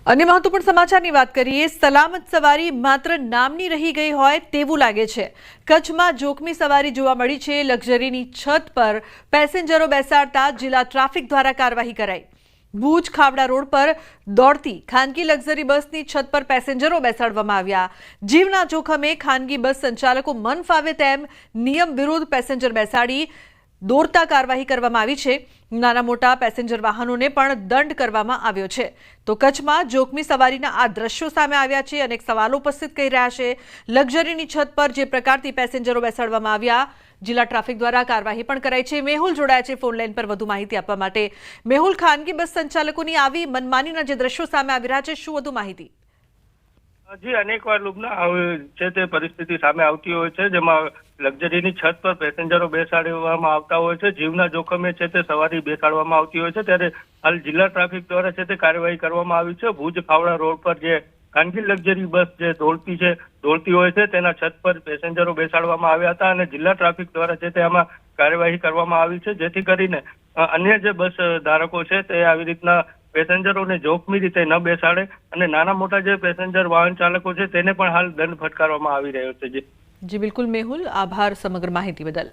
अन्य महत्वपूर्ण समाचार की बात करिए। सलामत सवारी मात्र नामनी रही गई होय तेवुं लागे छे। कच्छमां जोखमी सवारी जोवा मळी छे। लक्ઝરીની छत पर પેસેન્જરો બેસાડતા જિલ્લા ટ્રાફિક દ્વારા કાર્યવાહી કરાઈ। ભુજ ખાવડા રોડ પર દોડતી ખાનગી લક્ઝરી બસની છત પર પેસેન્જરો બેસાડવામાં આવ્યા। જીવના જોખમે ખાનગી બસ સંચાલકો મન ફાવે તેમ નિયમ વિરુદ્ધ પેસેન્જર બેસાડી દોરતા કાર્યવાહી કરવામાં આવી છે। નાના મોટા પેસેન્જર વાહનોને પણ દંડ કરવામાં આવ્યો છે। તો કચ્છમાં જોખમી સવારીના આ દ્રશ્યો સામે આવ્યા છે। અનેક સવાલો ઉપસ્થિત કરી રહ્યા છે। લક્ઝરીની છત પર જે પ્રકારથી પેસેન્જરો બેસાડવામાં આવ્યા, જિલ્લા ટ્રાફિક દ્વારા કાર્યવાહી પણ કરાઈ છે। મેહુલ જોડાયા છે ફોન લાઈન પર વધુ માહિતી આપવા માટે। મેહુલ, ખાનગી બસ સંચાલકોની આવી મનમાનીના જે દ્રશ્યો સામે આવી રહ્યા છે, શું વધુ માહિતી? જી, અનેકવાર લુબના છે તે પરિસ્થિતિ સામે આવતી હોય છે, જેમાં લક્ઝરીની છત પર પેસેન્જરો બેસાડવામાં આવતા હોય છે। જીવના જોખમે છે તે સવારી બેસાડવામાં આવતી હોય છે। ત્યારે હાલ જિલ્લા ટ્રાફિક દ્વારા છે તે કાર્યવાહી કરવામાં આવી છે। ભુજ ખાવડા રોડ પર જે ખાનગી લક્ઝરી બસ જે દોડતી હોય છે, તેના છત પર પેસેન્જરો બેસાડવામાં આવ્યા હતા અને જિલ્લા ટ્રાફિક દ્વારા છે તે આમાં કાર્યવાહી કરવામાં આવી છે, જેથી કરીને અન્ય જે બસ ધારકો છે તે આવી રીતના પેસેન્જરોને જોખમી રીતે ન બેસાડે અને નાના મોટા જે પેસેન્જર વાહન ચાલકો છે તેને પણ હાલ દંડ ફટકારવામાં આવી રહ્યો છે। જી બિલકુલ મેહુલ, આભાર સમગ્ર માહિતી બદલ।